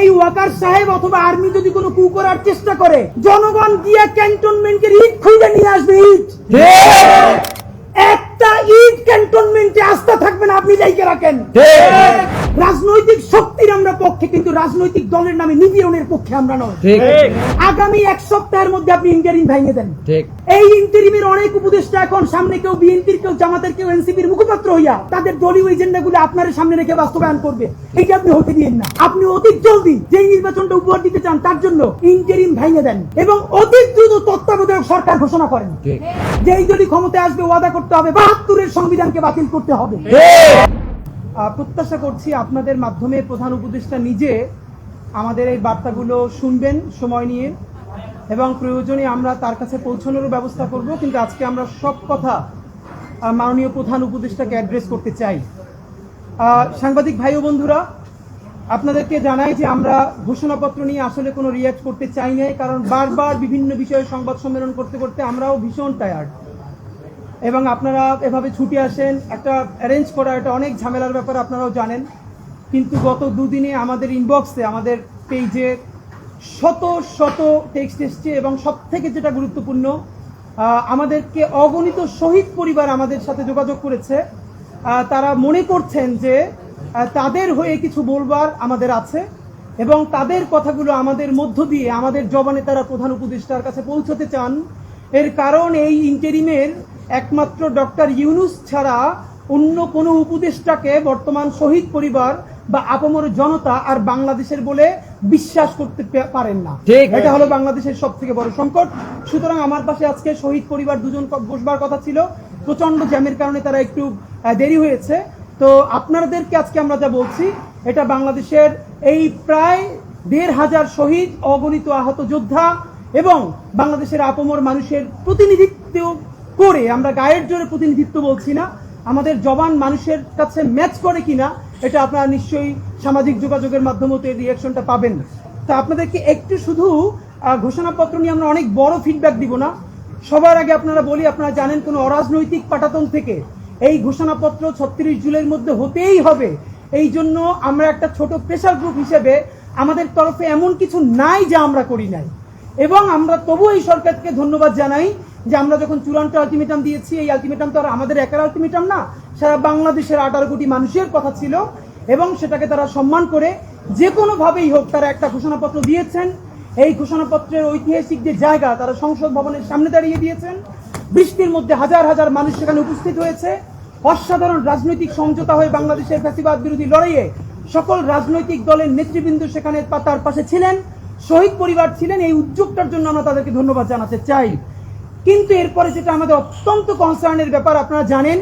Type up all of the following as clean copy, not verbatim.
এই ওয়াকার সাহেব অথবা আর্মি যদি কোনো কু করার চেষ্টা করে, জনগণ গিয়ে ক্যান্টনমেন্টের ইট খুঁজে নিয়ে আসবে। ইট একটা ইট ক্যান্টনমেন্টে আস্থা থাকবে না, আপনি যাইকে রাখেন। রাজনৈতিক শক্তির আমরা পক্ষে, কিন্তু রাজনৈতিক দলের নামে নিপীড়নের পক্ষে আমরা নয়। আগামী এক সপ্তাহের মধ্যে আপনি ইন্টারিম ভেঙে দেন। এই ইন্টারিমের অনেক উপদেষ্টা এখন সামনে কেউ বিএনপির, কেউ জামাতের, কেউ এনসিপির মুখপাত্র হইয়া তাদের দলীয় এজেন্ডা গুলো আপনার সামনে রেখে বাস্তবায়ন করবে। এইটা আপনি হতে দিয়েন না। আপনি অতি জলদি যেই নির্বাচনটা উপহার দিতে চান তার জন্য ইন্টারিম ভেঙে দেন এবং অতি দ্রুত তত্ত্বাবধায়ক সরকার ঘোষণা করেন। যেই যদি ক্ষমতায় আসবে ওয়াদা করতে হবে ৭২-এর সংবিধানকে বাতিল করতে হবে। প্রত্যাশা করছি আপনাদের মাধ্যমে প্রধান উপদেষ্টা নিজে আমাদের এই বার্তাগুলো শুনবেন সময় নিয়ে, এবং প্রয়োজনে আমরা তার কাছে পৌঁছানোর ব্যবস্থা করব। কিন্তু আজকে আমরা সব কথা মাননীয় প্রধান উপদেষ্টাকে অ্যাড্রেস করতে চাই। সাংবাদিক ভাই ও বন্ধুরা, আপনাদেরকে জানাই যে আমরা ঘোষণাপত্র নিয়ে আসলে কোনো রিয়াক্ট করতে চাই না, কারণ বারবার বিভিন্ন বিষয়ে সংবাদ সম্মেলন করতে করতে আমরাও ভীষণ টায়ার্ড, এবং আপনারা এভাবে ছুটে আসেন। একটা অ্যারেঞ্জ করা এটা অনেক ঝামেলার ব্যাপার, আপনারাও জানেন। কিন্তু গত দুদিনে আমাদের ইনবক্সে, আমাদের পেজে শত শত টেক্সট এসছে, এবং সব থেকে যেটা গুরুত্বপূর্ণ, আমাদেরকে অগণিত শহীদ পরিবার আমাদের সাথে যোগাযোগ করেছে। তারা মনে করছেন যে তাদের হয়ে কিছু বলবার আমাদের আছে, এবং তাদের কথাগুলো আমাদের মধ্য দিয়ে আমাদের জবানে তারা প্রধান উপদেষ্টার কাছে পৌঁছতে চান। এর কারণ এই ইন্টারিমের একমাত্র ডক্টর ইউনূস ছাড়া অন্য কোনো উপদেষ্টাকে বর্তমান শহীদ পরিবার বা আপামর জনতা আর বাংলাদেশের বলে বিশ্বাস করতে পারেন না। এটা হলো বাংলাদেশের সব থেকে বড় সংকট। সুতরাং আমার পাশে আজকে শহীদ পরিবার দুজন বসবার কথা ছিল, প্রচন্ড জ্যামের কারণে তারা একটু দেরি হয়েছে। তো আপনাদেরকে আজকে আমরা যা বলছি, এটা বাংলাদেশের এই প্রায় ১৫০০ শহীদ, অগণিত আহত যোদ্ধা এবং বাংলাদেশের আপামর মানুষের প্রতিনিধিত্ব করে, আমরা গায়ের জোরে প্রতিনিধিত্ব বলছি না, আমাদের জবান মানুষের কাছে ম্যাচ করে কিনা এটা আপনারা নিশ্চয়ই সামাজিক যোগাযোগের মাধ্যমে এই রিয়াকশনটা পাবেন। তা আপনাদেরকে একটু শুধু ঘোষণাপত্র নিয়ে আমরা অনেক বড় ফিডব্যাক দিব না। সবার আগে আপনারা বলি, আপনারা জানেন কোনো অরাজনৈতিক পাটাতন থেকে এই ঘোষণাপত্র ৩৬ জুলাইয়ের মধ্যে হতেই হবে। এই জন্য আমরা একটা ছোট প্রেসার গ্রুপ হিসেবে আমাদের তরফে এমন কিছু নাই যা আমরা করি নাই, এবং আমরা তবু এই সরকারকে ধন্যবাদ জানাই যে আমরা যখন চূড়ান্ত আলটিমেটাম দিয়েছি, এই আলটিমেটাম তো আর আমাদের একার আলটিমেটাম না, সারা বাংলাদেশের ১৮ কোটি মানুষের কথা ছিল, এবং সেটাকে তারা সম্মান করে যে কোনোভাবেই হোক তারা একটা ঘোষণাপত্র দিয়েছেন। এই ঘোষণাপত্রের ঐতিহাসিক যে জায়গা, তারা সংসদ ভবনের সামনে দাঁড়িয়ে দিয়েছেন। বৃষ্টির মধ্যে হাজার হাজার মানুষ সেখানে উপস্থিত হয়েছে। অসাধারণ রাজনৈতিক সমঝোতা হয়ে বাংলাদেশের ফ্যাসিবাদ বিরোধী লড়াইয়ে সকল রাজনৈতিক দলের নেতৃবৃন্দ সেখানে তার পাশে ছিলেন, শহীদ পরিবার ছিলেন। এই উদ্যোগটার জন্য আমরা তাদেরকে ধন্যবাদ জানাতে চাই। কিন্তু এরপরে যেটা আমাদের অত্যন্ত কনসার্নের ব্যাপার, আপনারা জানেন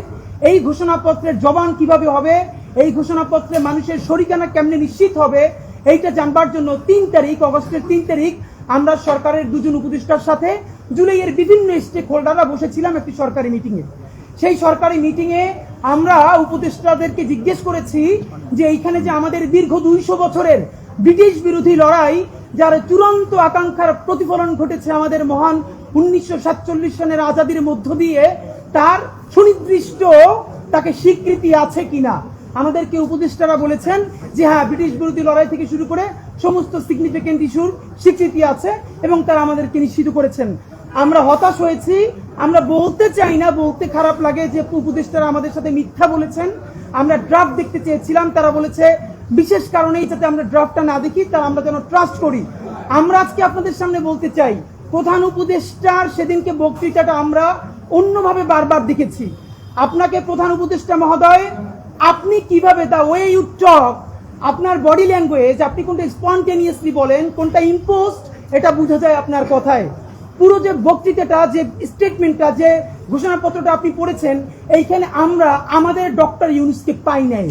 এই ঘোষণাপত্রের জবান কিভাবে হবে, এই ঘোষণাপত্রে মানুষের শরিকানা কেমনে নিশ্চিত হবে, এইটা জানবার জন্য ৩ তারিখ, অগস্টের ৩ তারিখ আমরা সরকারের দুজন উপদেষ্টার সাথে জুলাইয়ের বিভিন্ন স্টেক হোল্ডাররা বসেছিলাম একটি সরকারি মিটিংয়ে। সেই সরকারি মিটিংয়ে আমরা উপদেষ্টাদেরকে জিজ্ঞেস করেছি যে এইখানে যে আমাদের দীর্ঘ ২০০ বছরের ব্রিটিশ বিরোধী লড়াই, যার চূড়ান্ত আকাঙ্ক্ষার প্রতিফলন ঘটেছে আমাদের মহান ১৯৪৭ সনের আজাদির মধ্য দিয়ে, তার সুনির্দিষ্ট তাকে স্বীকৃতি আছে কিনা। আমাদেরকে উপদেষ্টারা বলেছেন যে হ্যাঁ, ব্রিটিশ বিরোধী লড়াই থেকে শুরু করে সমস্ত সিগনিফিকেন্ট ইস্যুর স্বীকৃতি আছে, এবং তারা আমাদেরকে নিশ্চিত করেছেন। আমরা হতাশ হয়েছি, আমরা বলতে চাই না, বলতে খারাপ লাগে যে উপদেষ্টারা আমাদের সাথে মিথ্যা বলেছেন। আমরা ড্রাফট দেখতে চেয়েছিলাম, তারা বলেছে বিশেষ কারণেই যাতে আমরা ড্রাফটটা না দেখি, তারা আমরা যেন ট্রাস্ট করি। আমরা আজকে আপনাদের সামনে বলতে চাই, প্রধান উপদেষ্টার সেদিনকে বক্তৃতাটা আমরা অন্যভাবে বারবার দেখেছি। আপনাকে প্রধান উপদেষ্টা মহোদয়, আপনি কিভাবে দা ওয়ে ইউ টক, আপনার বডি ল্যাঙ্গুয়েজ, আপনি কোনটা স্পন্টেনিয়াসলি বলেন, কোনটা ইম্পোজড, এটা বোঝা যায় আপনার কথায়। পুরো যে বক্তৃতাটা, যে স্টেটমেন্টটা, যে ঘোষণাপত্রটা আপনি পড়েছেন, এইখানে আমরা আমাদের ডক্টর ইউনূসকে পাই নাই।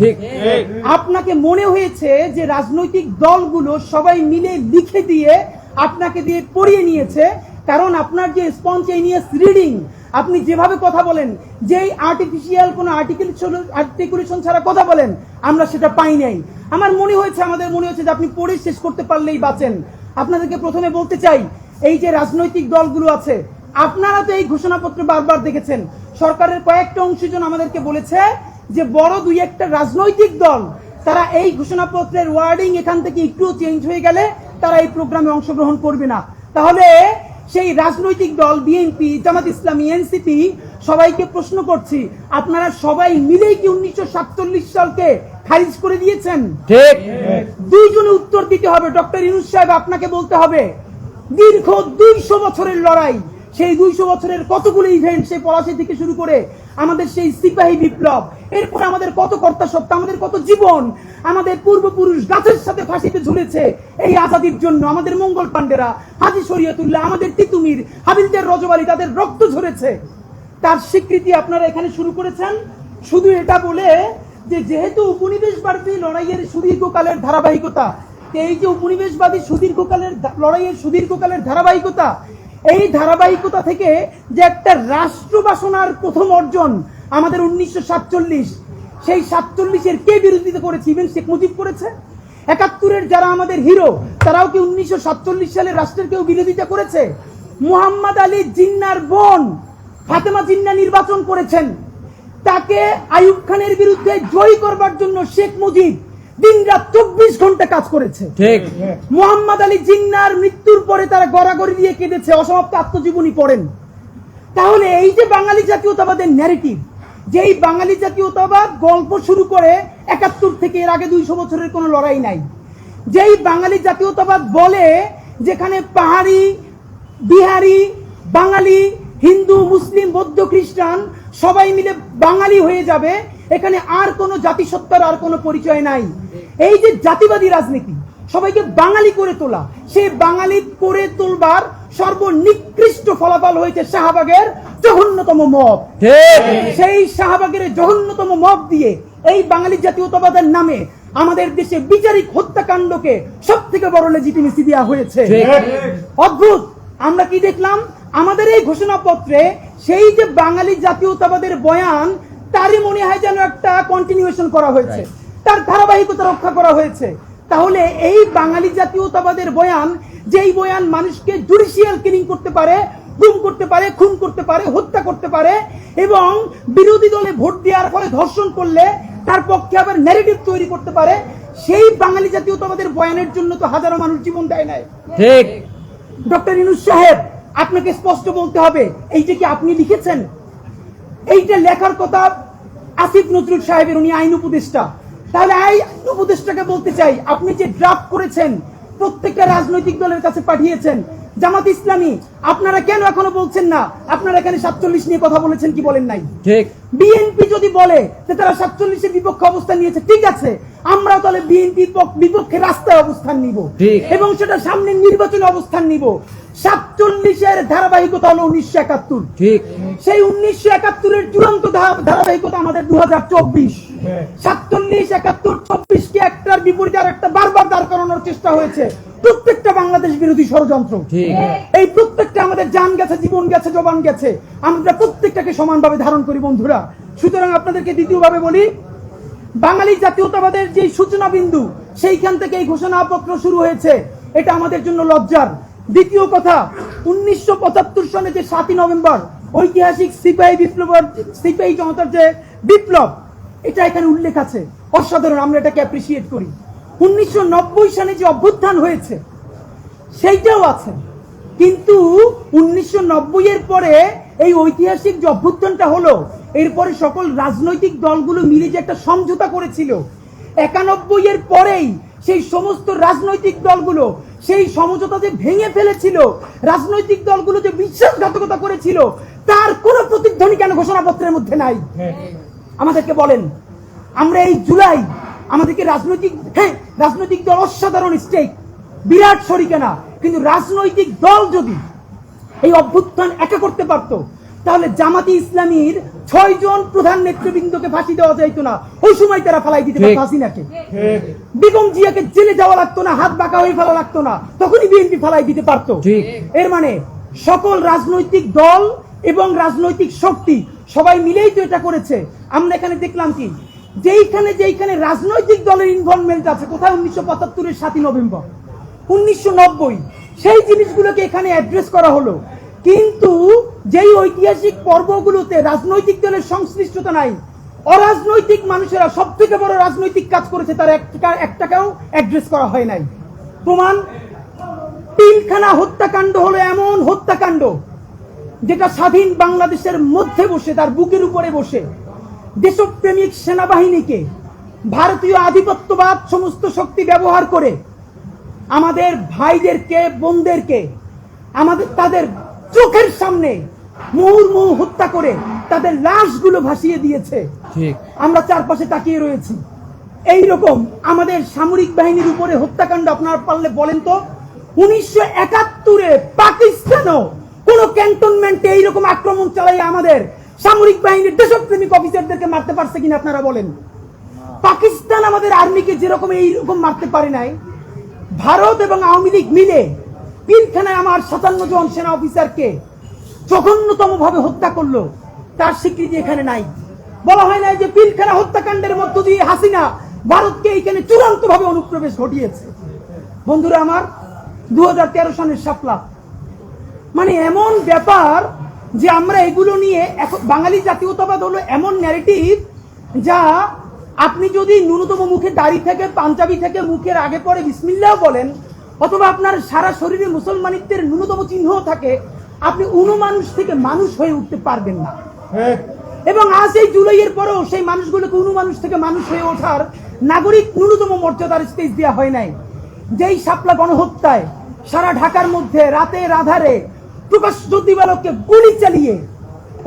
আপনাকে মনে হয়েছে যে রাজনৈতিক দলগুলো সবাই মিলে লিখে দিয়ে আপনাকে দিয়ে পড়িয়ে নিয়েছে, কারণ আপনার যে স্পন্টেনিয়াস রিডিং, আপনি যেভাবে কথা বলেন, যেই আর্টিফিশিয়াল কোনো আর্টিকুলেশন ছাড়া কথা বলেন, আমরা সেটা পাই নাই। আমাদের মনে হয়েছে যে আপনি পড়ে শেষ করতে পারলেই বাঁচেন। আপনাদেরকে প্রথমে বলতে চাই, এই যে রাজনৈতিক দলগুলো আছে, আপনারা তো এই ঘোষণাপত্র বারবার দেখেছেন। সরকারের কয়েকটা অংশজন আমাদেরকে বলেছে যে বড় ২-১টা রাজনৈতিক দল তারা এই ঘোষণাপত্রের ওয়ার্ডিং এখান থেকে একটু চেঞ্জ হয়ে গেলে তারা এই প্রোগ্রামে অংশগ্রহণ করবে না। তাহলে সেই রাজনৈতিক দল বিএনপি, জামাত ইসলামী, এনসিপি সবাইকে প্রশ্ন করছি, আপনারা সবাই মিলেই কি 1947 সালকে খারিজ করে দিয়েছেন? ঠিক। দুইজনে উত্তর দিতে হবে। ডক্টর ইউনূস সাহেব, আপনাকে বলতে হবে দীর্ঘ 200 বছরের লড়াই, সেই 200 বছরের কতগুলো ইভেন্ট, সেই পলাশী থেকে শুরু করে আমাদের সেই সিপাহী বিপ্লব, এরপর আমাদের কত কর্তা সত্তা, আমাদের কত জীবন, আমাদের পূর্বপুরুষ গাছের সাথে ফাঁসিতে ঝুলেছে এই আজাদির জন্য। আমাদের মঙ্গল পান্ডেরা, হাজী শরীয়তুল্লাহ, আমাদের তিতুমির, হাবিলদার রজব আলী, তাদের রক্ত ঝরেছে। তার স্বীকৃতি আপনারা এখানে শুরু করেছেন শুধু এটা বলে যে যেহেতু উপনিবেশবাদী লড়াইয়ের সুদীর্ঘকালের ধারাবাহিকতা, এই যে উপনিবেশবাদী সুদীর্ঘকালের লড়াইয়ের সুদীর্ঘকালের ধারাবাহিকতা, এই ধারাবাহিকতা থেকে যে একটা রাষ্ট্র বাসনার প্রথম অর্জন আমাদের 1947, সেই 47-এর কে বিরোধিতা করেছে? ইভেন শেখ মুজিব করেছে। 71-এর যারা আমাদের হিরো, তারাও কি 1947 সালে রাষ্ট্রের কেউ বিরোধিতা করেছে? মুহাম্মদ আলী জিন্নার বোন ফাতেমা জিন্না নির্বাচন করেছেন, তাকে আইয়ুব খানের বিরুদ্ধে জয়ী করবার জন্য শেখ মুজিব দিনরাত 24 ঘন্টা কাজ করেছে। ঠিক। মুহাম্মদ আলী জিন্নার মৃত্যুর পরে তারা গড়াগড়ি দিয়ে কেঁদেছে, অসমাপ্ত আত্মজীবনী পড়েন। তাহলে এই যে বাঙালি জাতীয়তাবাদের ন্যারেটিভ, যেই বাঙালি জাতীয়তাবাদ গল্প শুরু করে 71 থেকে, এর আগে 200 বছরের কোনো লড়াই নাই, যেই বাঙালি জাতীয়তাবাদ বলে যেখানে পাহাড়ি, বিহারি, বাঙালি, হিন্দু, মুসলিম, বৌদ্ধ, খ্রিস্টান সবাই মিলে বাঙালি হয়ে যাবে, এখানে আর কোনো জাতিসত্তার আর কোনো পরিচয় নাই। এই যে জাতিবাদী রাজনীতি, সবাইকে বাঙালি করে তোলা, সেই বাঙালি করে তোলবার সর্বনিকৃষ্ট ফলাফল হয়েছে শাহবাগের জঘন্যতম মব। সেই শাহবাগের জঘন্যতম মব দিয়ে এই বাঙালি জাতীয়তাবাদের নামে আমাদের দেশে বিচারিক হত্যাকাণ্ডকে সব থেকে বড় লেজিটিমেসি দেওয়া হয়েছে। অদ্ভুত। আমরা কি দেখলাম আমাদের এই ঘোষণাপত্রে? সেই যে বাঙালি জাতীয়তাবাদের বয়ান, তারই মনে হয় যেন একটা কন্টিনিউয়েশন করা হয়েছে, তার ধারাবাহিকতা রক্ষা করা হয়েছে। তাহলে এই বাঙালি জাতীয়তাবাদের বয়ান, যেই বয়ান মানুষকে জুডিশিয়াল কিলিং করতে পারে, গুম করতে পারে, খুন করতে পারে, হত্যা করতে পারে, এবং বিরোধী দলে ভোট দেওয়ার ফলে ধর্ষণ করলে তার পক্ষে আবার ন্যারেটিভ তৈরি করতে পারে, সেই বাঙালি জাতীয়তাবাদের বয়ানের জন্য তো হাজারো মানুষ জীবন দেয় নাই। ঠিক। ডক্টর ইউনূস সাহেব, আপনাকে স্পষ্ট বলতে হবে, এইটা কি আপনি লিখেছেন? এইটা লেখার কথা আসিফ নজরুল সাহেবের, উনি আইন উপদেষ্টা। তাহলে আইন উপদেষ্টাকে বলতে চাই, আপনি যে ড্রাফট করেছেন প্রত্যেকটা রাজনৈতিক দলের কাছে পাঠিয়েছেন, জামাত ইসলামী আপনারা কেন এখনো বলছেন না আপনারা এখানে 47 নিয়ে কথা বলেছেন কি বলেন নাই? ঠিক। বিএনপি যদি বলে যে তারা 47-এর বিপক্ষে অবস্থান নিয়েছে, ঠিক আছে, আমরাও তাহলে বিএনপির বিপক্ষে রাস্তায় অবস্থান নিব এবং সেটা সামনে নির্বাচনে অবস্থান নিব। 47-এর ধারাবাহিকতা হলো 1971। ঠিক। সেই 1971-এর চূড়ান্ত ধারাবাহিকতা আমাদের 2024। 47, 71, 24-কে একটার বিপরীতে আর একটা বারবার দাঁড় করানোর চেষ্টা হয়েছে। প্রত্যেকটা বাংলাদেশ বিরোধী ষড়যন্ত্র। এই প্রত্যেকটা আমাদের জান গেছে, জীবন গেছে, জবান গেছে, আমরা প্রত্যেকটাকে সমানভাবে ধারণ করি বন্ধুরা। সুতরাং আপনাদেরকে দ্বিতীয়ভাবে বলি, বাঙালি জাতীয়তাবাদের যে সূচনা বিন্দু, সেইখান থেকে এই ঘোষণাপত্র শুরু হয়েছে, এটা আমাদের জন্য লজ্জার। দ্বিতীয় কথা, 1975 সনে যে 7ই নভেম্বর ঐতিহাসিক সিপাহী বিপ্লব, সিপাহী জনতার যে বিপ্লব, এটা এখানে উল্লেখ আছে, অসাধারণ, আমরা এটাকে অ্যাপ্রিসিয়েট করি। 1990 সালে যে অভ্যুত্থান হয়েছে সেইটাও আছে, কিন্তু 1990-এর পরে এই ঐতিহাসিক যে অভ্যুত্থানটা হলো, এরপরে সকল রাজনৈতিক দলগুলো মিলে যে একটা সমঝোতা করেছিল, 91-এর পরেই সেই সমস্ত রাজনৈতিক দলগুলো সেই সমঝোতা যে ভেঙে ফেলেছিল, রাজনৈতিক দলগুলো যে বিশ্বাসঘাতকতা করেছিল, তার কোনো প্রতিধ্বনি কেন ঘোষণাপত্রের মধ্যে নাই? আমাদেরকে বলেন। আমরা এই জুলাই আমাদেরকে রাজনৈতিক দল অসাধারণ স্টেক, বিরাট শরিকানা, কিন্তু রাজনৈতিক দল যদি এই অভ্যুত্থান একা করতে পারতো, তাহলে জামাতি ইসলামীর 6 জন প্রধান নেতৃবৃন্দকে ফাঁসি দেওয়া যাইতো না, ওই সময় তারা ফালাই দিতে পারতো হাসিনাকে। বেগম জিয়াকে জেলে যাওয়া লাগতো না, হাত বাঁকা হয়ে ফেলা লাগতো না, তখনই বিএনপি ফালাই দিতে পারতো। এর মানে সকল রাজনৈতিক দল এবং রাজনৈতিক শক্তি সবাই মিলেই তো এটা করেছে। আমরা এখানে দেখলাম কি, যেইখানে রাজনৈতিক দলের ইনভলভমেন্ট আছে, কোথায় 1975-এর 7ই নভেম্বর, 1990 সেই জিনিসগুলোকে এখানে অ্যাড্রেস করা হলো, কিন্তু যেই ঐতিহাসিক পর্বগুলোতে রাজনৈতিক দলের সংশ্লিষ্টতা নাই, অরাজনৈতিক মানুষেরা সব থেকে বড় রাজনৈতিক কাজ করেছে, তার একটাকেও অ্যাড্রেস করা হয় নাই। প্রমাণ, পিলখানা হত্যাকাণ্ড হলো এমন হত্যাকাণ্ড যেটা স্বাধীন বাংলাদেশের মধ্যে বসে, তার বুকের উপরে বসে দেশপ্রেমিক সেনাবাহিনীকে ভারতীয় আধিপত্যবাদ সমস্ত শক্তি ব্যবহার করে আমাদের ভাইদেরকে, বোনদেরকে তাদের চোখের সামনে মুহুর্মুহু হত্যা করে তাদের লাশগুলো ভাসিয়ে দিয়েছে। আমরা চারপাশে তাকিয়ে রয়েছি। এই রকম আমাদের সামরিক বাহিনীর উপরে হত্যাকাণ্ড আপনারা পারলে বলেন তো 1971-এ পাকিস্তানও কোন ক্যান্টনমেন্টে এইরকম আক্রমণ চালাই আমাদের সামরিক বাহিনীর দেশপ্রেমিক অফিসারদেরকে মারতে পারছে কিনা আপনারা বলেন। পাকিস্তান আমাদের আর্মিকে যেরকম এইরকম মারতে পারে নাই, ভারত এবং আওয়ামী লীগ মিলে পিলখানায় আমার 57 জন সেনা অফিসারকে জঘন্যতম ভাবে হত্যা করলো, তার স্বীকৃতি এখানে নাই। বলা হয় না যে পিলখানা হত্যাকাণ্ডের মধ্য দিয়ে হাসিনা ভারতকে এখানে চূড়ান্ত ভাবে অনুপ্রবেশ ঘটিয়েছে। বন্ধুরা আমার, 2013 সনের শাপলা মানে এমন ব্যাপার যে আমরা এগুলো নিয়ে এখন বাঙালি জাতীয়তাবাদ হলো এমন ন্যারেটিভ যা আপনি যদি ন্যূনতম মুখে দাড়ি থেকে, পাঞ্জাবি থেকে মুখের আগে পরে বিসমিল্লাহ বলেন, অথবা আপনার সারা শরীরে মুসলমানিত্বের ন্যূনতম চিহ্ন থাকে, আপনি মানুষ থেকে মানুষ হয়ে উঠতে পারবেন না। এবং আজ এই জুলাইয়ের পরেও সেই মানুষগুলোকে মানুষ থেকে মানুষ হয়ে ওঠার নাগরিক ন্যূনতম মর্যাদার স্পেস দেওয়া হয় নাই। যেই শাপলা গণহত্যায় সারা ঢাকার মধ্যে রাতের আধারে প্রকাশ্য দিবালোকে গুলি চালিয়ে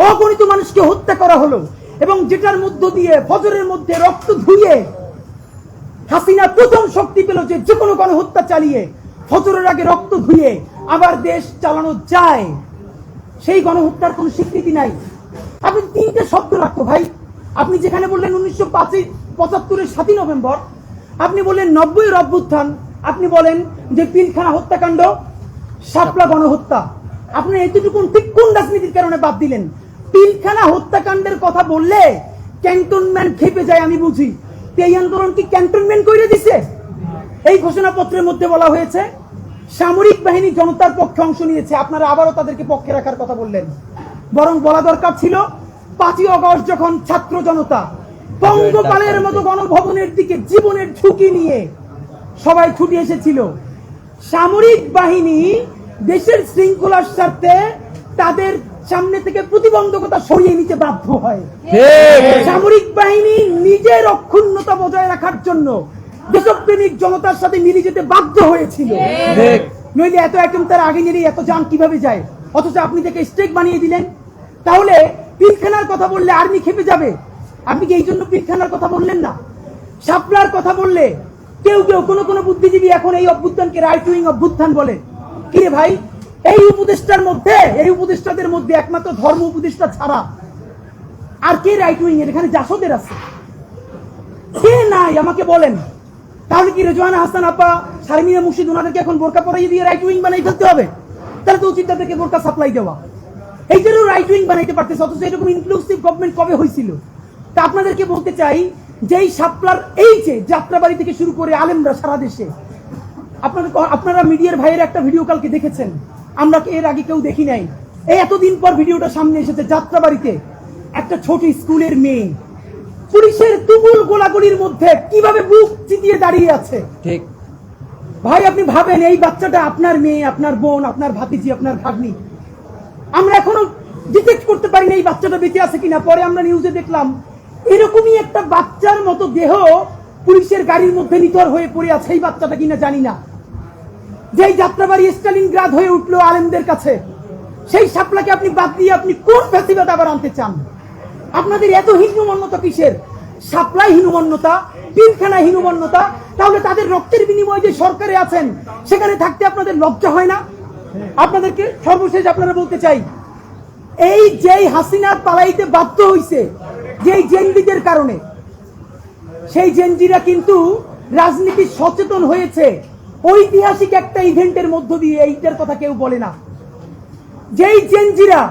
অগণিত মানুষকে হত্যা করা হলো, এবং যেটার মধ্য দিয়ে ফজরের মধ্যে রক্ত ধুয়ে হাসিনা প্রথম শক্তি পেল যে কোনো গণহত্যা চালিয়ে ফজরের আগে রক্ত ধুয়ে আবার দেশ চালানো যায়, সেই গণহত্যার কোন স্বীকৃতি নাই। আপনি 3টে শব্দ রাখতো ভাই। আপনি যেখানে বললেন 1975-এর 7 নভেম্বর, আপনি বললেন 90-এর অভ্যুত্থান, আপনি বলেন যে পিলখানা হত্যাকাণ্ড, শাপলা গণহত্যা। আপনি এতটুকু ঠিক কোন রাজনীতির কারণে বাদ দিলেন? পিলখানা হত্যাকাণ্ডের কথা বললে ক্যান্টনমেন্ট খেপে যায়, আমি বুঝি। এই আন্দোলন কি ক্যান্টনমেন্ট করে দিছে? এই ঘোষণাপত্রের মধ্যে বলা হয়েছে সামরিক বাহিনী জনতার পক্ষে অংশ নিয়েছে, আপনারা আবারও তাদেরকে পক্ষে রাখার কথা বললেন। বরং বলা দরকার ছিল 5ই আগস্ট যখন ছাত্র জনতা পঙ্গপালের মতো গণভবনের দিকে জীবনের ঝুঁকি নিয়ে সবাই ছুটে এসেছিল, সামরিক বাহিনী দেশের শৃঙ্খলার স্বার্থে তাদের সামনে থেকে প্রতিবন্ধকতা সরিয়ে নিতে বাধ্য হয়। সামরিক বাহিনী নিজের অক্ষুণ্ণতা বজায় রাখার জন্য দেশপ্রেমিক জনতার সাথে মিলে যেতে বাধ্য হয়েছিল। নইলে এত আইটেম তার আগে নিয়ে এত যান কিভাবে যায়? অথচ আপনি থেকে স্টেক বানিয়ে দিলেন। তাহলে পিলখানার কথা বললে আর্মি খেপে যাবে, আপনি কি এই জন্য পিলখানার কথা বললেন না? শাপলার কথা বললে কেউ কোন বুদ্ধিজীবী এখন এই অভ্যুত্থানকে রাইট উইং অভ্যুত্থান বলে। কিরে ভাই, এই উপদেষ্টাদের মধ্যে একমাত্র ধর্ম উপদেষ্টা ছাড়া আর কে রাইট উইং এর? এখানে জাসদের আছে, কে নাই আমাকে বলেন। তাহলে কি রেজওয়ানা হাসান আপা, শারমিনা মুর্শিদ ওনাদেরকে এখন বোরকা পরাইয়ে দিয়ে রাইট উইং বানাই ফেলতে হবে? তাহলে তো উচিত তাদেরকে বোরকা সাপ্লাই দেওয়া। এইটারও রাইট উইং বানাইতে পারতেছে, অথচ এরকম ইনক্লুসিভ গভর্নমেন্ট কবে হয়েছিল? তা আপনাদেরকে বলতে চাই যে এই শাপলার এই যে যাত্রাবাড়ি থেকে শুরু করে আলেমরা সারা দেশে, আপনারা মিডিয়ার ভাইয়ের একটা ভিডিও কালকে দেখেছেন, আমরা এর আগে কেউ দেখি নাই। এই এতদিন পর ভিডিওটা সামনে এসেছে। যাত্রাবাড়িতে একটা ছোট স্কুলের মেয়ে পুলিশের তুমুল গোলাগুলির মধ্যে কিভাবে বুক চিতিয়ে দাঁড়িয়ে আছে। ঠিক ভাই, আপনি ভাবেন এই বাচ্চাটা আপনার মেয়ে, আপনার বোন, আপনার ভাতিজি, আপনার ভাগ্নি। আমরা এখনো ডিটেক্ট করতে পারি না এই বাচ্চাটা বেঁচে আছে কিনা। পরে আমরা নিউজে দেখলাম এরকমই একটা বাচ্চার মতো দেহ পুলিশের গাড়ির মধ্যে নিথর হয়ে পড়ে আছে। এই বাচ্চাটা কিনা জানি না। যেই যাত্রাবাড়ি স্টালিনগ্রাদ হয়ে উঠলো আলেমদের কাছে, সেই শাপলাকে আপনি বাদ দিয়ে আপনি কোন ফ্যাসিবাদ আবার আনতে চান? আপনাদের এত হীনমন্যতা কিসের? শাপলায় হীনমন্যতা, পিলখানায় হীনমন্যতা। তাহলে তাদের রক্তের বিনিময়ে যে সরকারে আছেন সেখানে থাকতে আপনাদের লজ্জা হয় না? আপনাদেরকে সর্বশেষ আপনারা বলতে চাই, এই যেই হাসিনার পালাইতে বাধ্য হইছে যেই জেনজিদের কারণে, সেই জেনজিরা কিন্তু রাজনীতি সচেতন হয়েছে ঐতিহাসিক একটা ইভেন্টের মধ্য দিয়ে। এইটার কথা কেউ বলে না। যেই জেনজিরা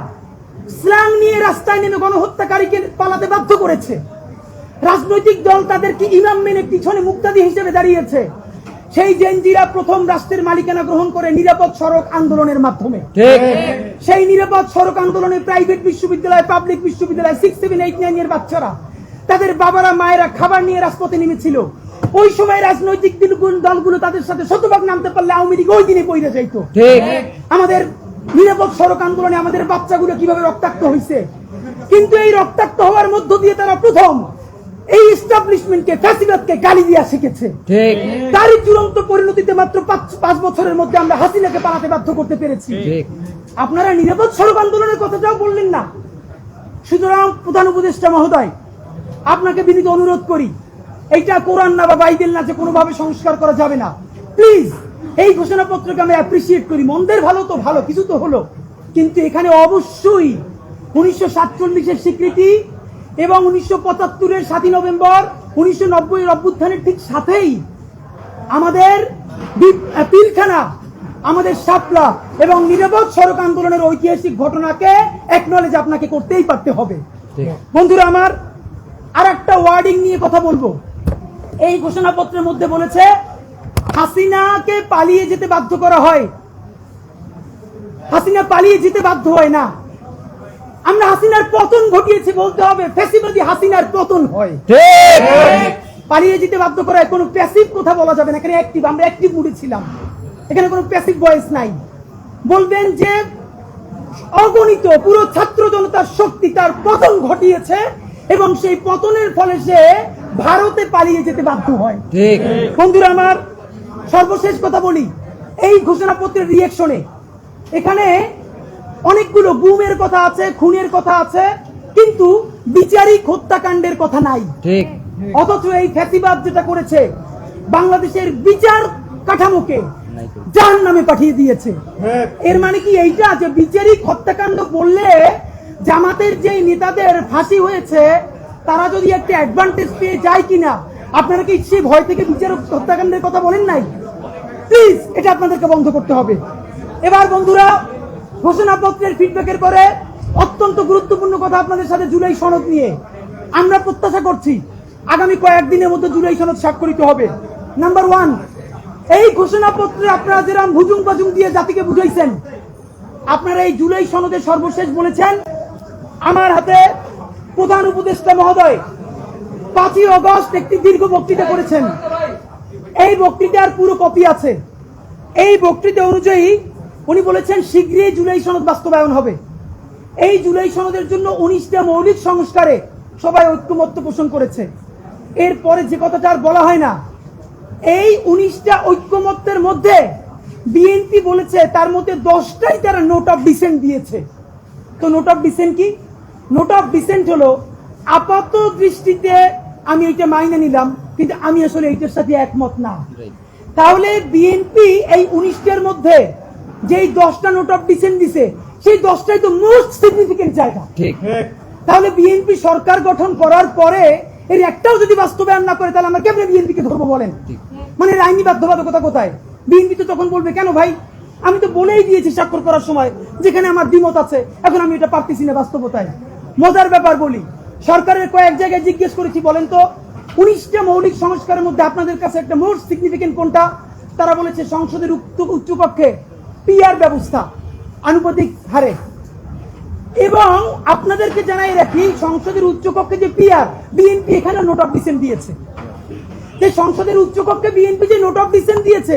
স্ল্যাং নিয়ে রাস্তায় নেমে গণহত্যাকারীকে পালাতে বাধ্য করেছে, রাজনৈতিক দল তাদেরকে ইমাম মেনে পিছনে মুক্তাদি হিসেবে দাঁড়িয়েছে, সেই জেনজিরা প্রথম রাষ্ট্রের মালিকানা গ্রহণ করে নিরাপদ সড়ক আন্দোলনের মাধ্যমে। সেই নিরাপদ সড়ক আন্দোলনে প্রাইভেট বিশ্ববিদ্যালয়, পাবলিক বিশ্ববিদ্যালয়, 6, 7, 8, 9 এর বাচ্চারা তাদের বাবারা মায়েরা খাবার নিয়ে রাজপথে নেমেছিল। ওই সময় রাজনৈতিক দলগুলো তাদের সাথে শতভাগ নামতে পারলে আওয়ামী লীগ ওই দিনে পইরে যাইত। আমাদের নিরাপদ সড়ক আন্দোলনে আমাদের বাচ্চাগুলো কিভাবে রক্তাক্ত হয়েছে, কিন্তু এই রক্তাক্ত হওয়ার মধ্য দিয়ে তারা প্রথম এই এস্টাবলিশমেন্টকে, ফ্যাসিবাদকে গালি দিয়া শিখেছে। তারই চূড়ান্ত পরিণতিতে মাত্র 5 বছরের মধ্যে আমরা হাসিনাকে পালাতে বাধ্য করতে পেরেছি। আপনারা নিরাপদ সড়ক আন্দোলনের কথাটাও বললেন না। সুতরাং প্রধান উপদেষ্টা মহোদয়, আপনাকে বিনীত অনুরোধ করি, এইটা কোরআন না বা বাইবেল না যে কোনোভাবে সংস্কার করা যাবে না। প্লিজ এই ঘোষণাপত্রকে আমি অ্যাপ্রিসিয়েট করি। মন্দের ভালো তো ভালো, কিছু তো হলো, কিন্তু এখানে অবশ্যই 1947-এর স্বীকৃতি এবং 1975-এর 7 নভেম্বর 1990-এর অভ্যুত্থানের ঠিক সাথেই আমাদের পিলখানা, আমাদের শাপলা এবং নিরাপদ সড়ক আন্দোলনের ঐতিহাসিক ঘটনাকে একনলেজ আপনাকে করতেই পারতে হবে। বন্ধুরা আমার, আর একটা ওয়ার্ডিং নিয়ে কথা বলবো। এই ঘোষণাপত্রের মধ্যে বলেছে হাসিনাকে পালিয়ে যেতে বাধ্য করা হয়। হাসিনা পালিয়ে যেতে বাধ্য হয় না, আমরা হাসিনার পতন ঘটিয়েছি বলতে হবে। ফ্যাসিবাদী হাসিনার পতন হয়, পালিয়ে যেতে বাধ্য করা হয়। কোনো প্যাসিভ কথা বলা যাবে না, এখানে অ্যাক্টিভ, আমরা অ্যাক্টিভ মুডে ছিলাম, এখানে কোনো প্যাসিভ ভয়েস নাই। বলবেন যে অগণিত পুরো ছাত্র জনতার শক্তি তার পতন ঘটিয়েছে এবং সেই পতনের ফলে সে ভারতে পালিয়ে যেতে বাধ্য হয়। বন্ধুরা আমার, সর্বশেষ কথা বলি, এই ঘোষণাপত্রের রিঅ্যাকশনে এখানে অনেকগুলো গুমের কথা আছে, খুনের কথা আছে, কিন্তু বিচারিক হত্যাকাণ্ডের কথা নাই। অথচ এই ফ্যাসিবাদ যেটা করেছে, বাংলাদেশের বিচার কাঠামোকে জাহান্নামে পাঠিয়ে দিয়েছে। এর মানে কি এইটা যে বিচারিক হত্যাকাণ্ড বললে জামাতের যে নেতাদের ফাঁসি হয়েছে তারা যদি একটা অ্যাডভান্টেজ পেয়ে যায় কিনা, আপনারা কি সেই ভয় থেকে বিচারিক হত্যাকাণ্ডের কথা বলেন নাই? প্লিজ এটা আপনাদেরকে বন্ধ করতে হবে। এবার বন্ধুরা, ঘোষণাপত্রের ফিডব্যাকের পরে অত্যন্ত গুরুত্বপূর্ণ কথা আপনাদের সাথে জুলাই সনদ নিয়ে। আমরা প্রত্যাশা করছি আগামী কয়েকদিনের মধ্যে জুলাই সনদ স্বাক্ষরিত হবে। নাম্বার 1, এই ঘোষণাপত্রে আপনারা যেরকম ভুজুং বাজুং দিয়ে জাতিকে বুঝাইছেন, আপনারা এই জুলাই সনদে সর্বশেষ বলেছেন, আমার হাতে প্রধান উপদেষ্টা মহোদয় 5ই আগস্ট একটি দীর্ঘ বক্তৃতা করেছেন। এই বক্তৃতার পুরো কপি আছে। এই বক্তৃতা অনুযায়ী উনি বলেছেন শীঘ্রই জুলাই সনদ বাস্তবায়ন হবে। এই জুলাই সনদের জন্য 19টা মৌলিক সংস্কারে সবাই ঐক্যমত্য পোষণ করেছে। এরপরে যে কথাটা আর বলা হয় না, এই 19টা ঐক্যমত্যের মধ্যে বিএনপি বলেছে তার মধ্যে 10টাই তারা নোট অফ ডিসেন্ট দিয়েছে। তো নোট অফ ডিসেন্ট কি? নোট অফ ডিসেন্ট হলো আপাত দৃষ্টিতে আমি এটা মাইনে নিলাম, কিন্তু আমি আসলে এইটার সাথে একমত না। তাহলে বিএনপি এই 19টার মধ্যে যেই 10টা নোট অফ ডিসেন্ট দিছে, সেই 10টাই তো মোস্ট সিগনিফিকেন্ট জায়গা। তাহলে বিএনপি সরকার গঠন করার পরে এর একটাও যদি বাস্তবায়ন না করে, তাহলে আমরা কেমনে বিএনপিকে ধরবো বলেন? মানে আইনি বাধ্যবাধকতা কোথায়? বিএনপি তো তখন বলবে, কেন ভাই, আমি তো বলেই দিয়েছি স্বাক্ষর করার সময় যেখানে আমার দ্বিমত আছে, এখন আমি এটা পারতেছি না বাস্তবতায়। মজার ব্যাপার বলি, সরকারের কয়েক জায়গায় জিজ্ঞেস করেছি, বলেন তো 19টা মৌলিক সংস্কারের মধ্যে আপনাদের কাছে একটা মোস্ট সিগনিফিকেন্ট কোনটা? তারা বলেছে সংসদের উচ্চকক্ষে পিআর ব্যবস্থা আনুপাতিক হারে। এবং আপনাদেরকে জানাই রাখি, সংসদের উচ্চকক্ষে যে পিআর, বিএনপি এখানে নোট অফ ডিসেন্ট দিয়েছে। যে সংসদের উচ্চকক্ষে বিএনপি যে নোট অফ ডিসেন্ট দিয়েছে,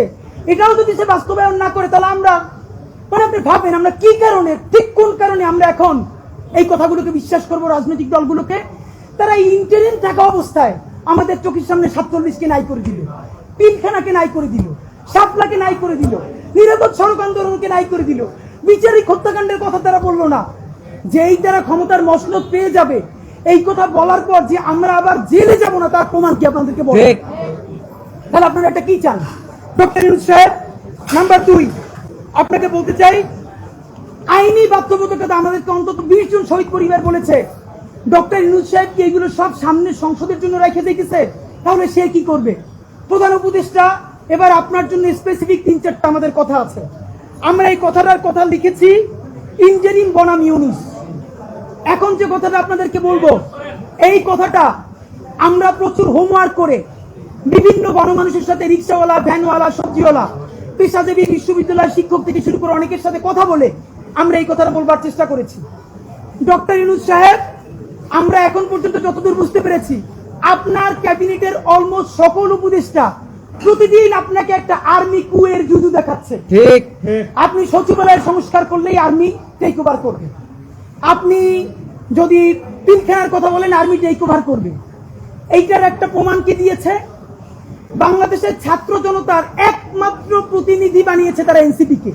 এটাও যদি সে বাস্তবায়ন না করে, তাহলে আমরা, মানে আপনি ভাবেন আমরা কি কারণে, ঠিক কোন কারণে আমরা এখন এই কথাগুলোকে বিশ্বাস করবো? রাজনৈতিক দলগুলোকে তারা ইন্টারিম থাকা অবস্থায় আমাদের চোখের সামনে 47কে নাই করে দিল, পিলখানাকে নাই করে দিল, শাপলাকে নাই করে দিল, নিরাপদ সড়ক আন্দোলনকে নাই করে দিল, বিচারিক হত্যাকাণ্ডের কথা তারা বললো না। যেই তারা ক্ষমতার মসনদ পেয়ে যাবে, এই কথা বলার পর যে আমরা আবার জেলে যাব না, তার প্রমাণ কি আপনাদেরকে বলবো? তাহলে আপনারা এটা কি চান? ডক্টর ইউনূস সাহেব, নাম্বার 2, আপনাকে বলতে চাই, আইনি বাধ্যবাধকতা আমাদেরকে অন্তত 20 জন শহীদ পরিবার বলেছে। ডক্টর ইউনূস সাহেব কি এগুলো সব সামনে সংসদের জন্য রেখে দেখেছে? তাহলে সে কি করবে? প্রধান উপদেষ্টা, এবার আপনার জন্য স্পেসিফিক 3-4টা আমাদের কথা আছে। আমরা এই কথাটার কথা লিখেছি ইন্টারিম বনাম ইউনূস। এখন যে কথাটা আপনাদেরকে বলবো, এই কথাটা আমরা প্রচুর হোমওয়ার্ক করে বিভিন্ন গণমানুষের সাথে, রিক্সাওয়ালা, ভ্যানওয়ালা, সবজিওয়ালা, পেশাজীবী, বিশ্ববিদ্যালয়ের শিক্ষক থেকে শুরু করে অনেকের সাথে কথা বলে আমরা এই কথাটা বলবার চেষ্টা করেছি। ডক্টর ইউনূস সাহেব আমরা এখন পর্যন্ত যতদূর বুঝতে পেরেছি, আপনার ক্যাবিনেটের অলমোস্ট সকল উপদেষ্টা প্রতিদিন আপনাকে একটা আর্মি কুয়ের যুদ্ধ দেখাচ্ছে। ঠিক। আপনি সচিবালয়ের সংস্কার করলেই আর্মি টেক ওভার করবে, আপনি যদি পিলখানার কথা বলেন আর্মি টেক ওভার করবে। এইটার একটা প্রমাণ কি দিয়েছে? বাংলাদেশের ছাত্র জনতার একমাত্র প্রতিনিধি বানিয়েছে তারা এনসিপি কে।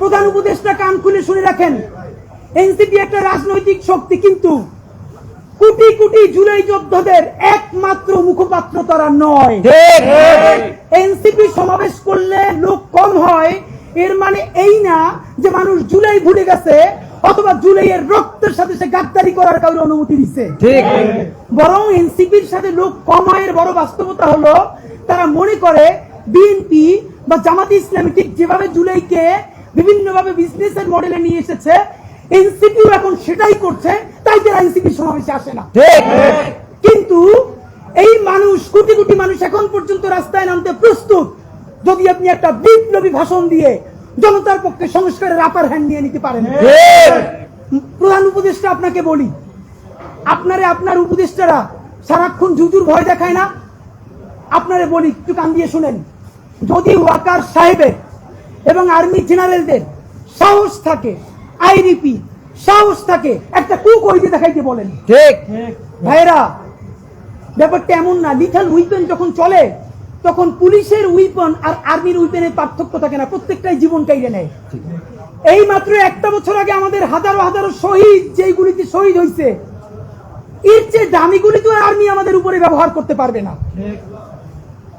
প্রধান উপদেষ্টা কান খুলে শুনে রাখেন, এনসিপি একটা রাজনৈতিক শক্তি, কিন্তু কোটি কোটি জুলাই যোদ্ধাদের একমাত্র মুখপাত্র তারা নয়। এনসিপি সমাবেশ করলে লোক কম হয় এর মানে এই না যে মানুষ জুলাই ভুলে গেছে অথবা জুলাইয়ের রক্তের সাথে সে গাদ্দারি করার কারোর অনুমতি দিচ্ছে। বরং এনসিপির সাথে লোক কম হয় এর বড় বাস্তবতা হলো তারা মনে করে বিএনপি বা জামাতে ইসলামী ঠিক যেভাবে জুলাইকে বিভিন্নভাবে বিজনেসের মডেলে নিয়ে এসেছে, এনসিপিও এখন সেটাই করছে, তাই তারা এনসিপি সমাবেশে আসে না। কিন্তু এই মানুষ, কোটি কোটি মানুষ এখন পর্যন্ত রাস্তায় নামতে প্রস্তুত যদি আপনি একটা বিপ্লবী ভাষণ দিয়ে জনতার পক্ষে সংস্কারের আপার হ্যান্ড নিয়ে নিতে পারেন। প্রধান উপদেষ্টা আপনাকে বলি, আপনারে আপনার উপদেষ্টারা সারাক্ষণ জুজুর ভয় দেখায় না? আপনারে বলি, একটু কান দিয়ে শুনেন, যদি ওয়াকার সাহেবের এবং আর্মি জেনারেলদের সাহস থাকে, আইরিপি সাহস থাকে, একটা কুক ওইতে দেখাইতে বলেন। ঠিক ভাইরা, ব্যাপারটা এমন না। লিথাল উইপেন যখন চলে তখন পুলিশের উইপন আর আর্মির উইপেনের পার্থক্য থাকে না, প্রত্যেকটাই জীবন কাইড়ে নেয়। এই মাত্র একটা বছর আগে আমাদের হাজারো হাজারো শহীদ যেই গুলিতে শহীদ হয়েছে, এর চেয়ে দামি গুলি তো আর্মি আমাদের উপরে ব্যবহার করতে পারবে না।